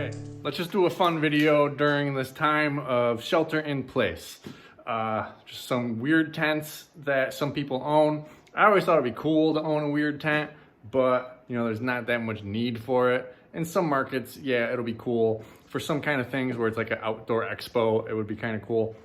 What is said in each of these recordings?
right, let's just do a fun video during this time of shelter in place. Just some weird tents that some people own. I always thought it'd be cool to own a weird tent, but you know, there's not that much need for it. In some markets, yeah, it'll be cool. For some kind of things where it's like an outdoor expo, it would be kind of cool.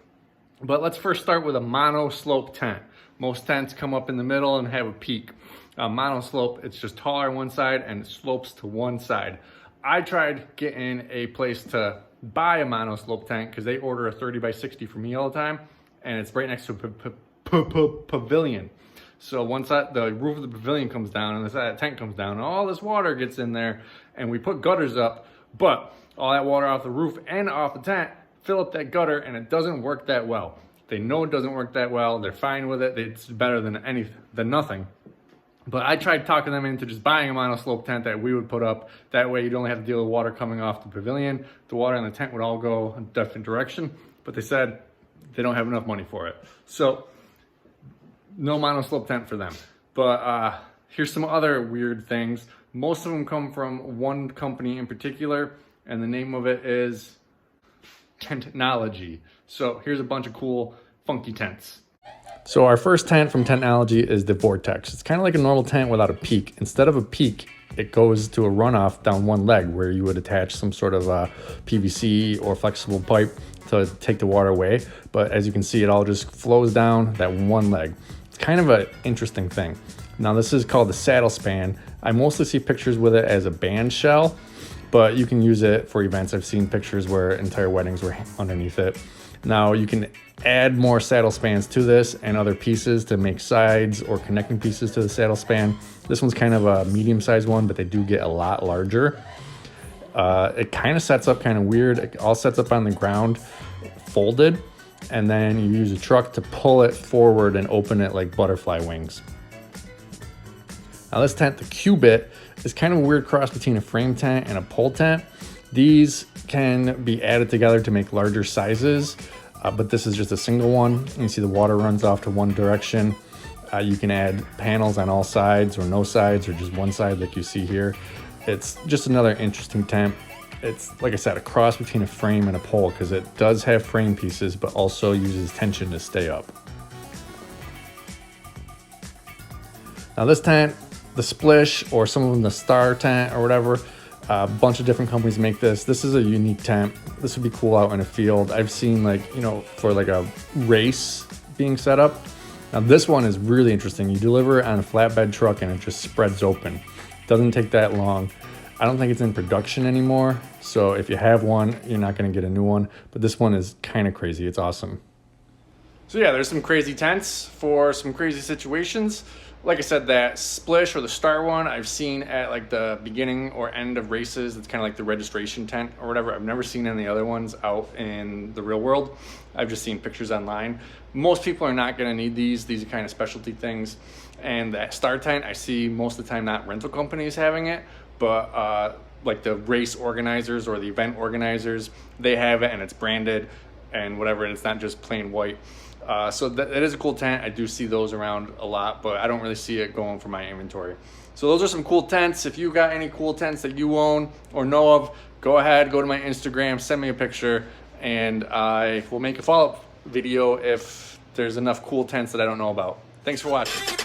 But let's first start with a mono slope tent. Most tents come up in the middle and have a peak. Mono slope, it's just taller on one side and it slopes to one side. I tried getting a place to buy a mono slope tent because they order a 30 by 60 for me all the time, and it's right next to a pavilion. So once the roof of the pavilion comes down and the side of the tent comes down, all this water gets in there, and we put gutters up, but all that water off the roof and off the tent fill up that gutter, and it doesn't work that well. They know it doesn't work that well. They're fine with it. It's better than nothing. But I tried talking them into just buying a mono slope tent that we would put up. That way you'd only have to deal with water coming off the pavilion. The water in the tent would all go a different direction. But they said they don't have enough money for it. So no mono slope tent for them. But here's some other weird things. Most of them come from one company in particular, and the name of it is Tentnology. So here's a bunch of cool, funky tents. So our first tent from Tentnology is the Vortex. It's kind of like a normal tent without a peak. Instead of a peak, it goes to a runoff down one leg where you would attach some sort of PVC or flexible pipe to take the water away. But as you can see, it all just flows down that one leg. It's kind of an interesting thing. Now this is called the saddle span. I mostly see pictures with it as a band shell, but you can use it for events. I've seen pictures where entire weddings were underneath it. Now you can add more saddle spans to this and other pieces to make sides or connecting pieces to the saddle span. This one's kind of a medium-sized one, but they do get a lot larger. It kind of sets up kind of weird. It all sets up on the ground, folded, and then you use a truck to pull it forward and open it like butterfly wings. Now this tent, the Cubit, is kind of a weird cross between a frame tent and a pole tent. These can be added together to make larger sizes, but this is just a single one. You see the water runs off to one direction. You can add panels on all sides or no sides or just one side like you see here. It's just another interesting tent. It's, like I said, a cross between a frame and a pole because it does have frame pieces but also uses tension to stay up. Now this tent, the Splish, or some of them the Star tent or whatever, a bunch of different companies make this. This is a unique tent. This would be cool out in a field. I've seen, like, you know, for like a race being set up. Now this one is really interesting. You deliver it on a flatbed truck and it just spreads open. Doesn't take that long. I don't think it's in production anymore. So if you have one, you're not gonna get a new one, but this one is kind of crazy. It's awesome. So yeah, there's some crazy tents for some crazy situations. Like I said, that Splish or the Star one, I've seen at like the beginning or end of races. It's kind of like the registration tent or whatever. I've never seen any other ones out in the real world. I've just seen pictures online. Most people are not gonna need these. These are kind of specialty things. And that Star tent, I see most of the time not rental companies having it, but like the race organizers or the event organizers, they have it and it's branded and whatever, and it's not just plain white. So that is a cool tent. I do see those around a lot, but I don't really see it going for my inventory. So those are some cool tents. If you got any cool tents that you own or know of, go ahead, go to my Instagram, send me a picture, and I will make a follow-up video if there's enough cool tents that I don't know about. Thanks for watching.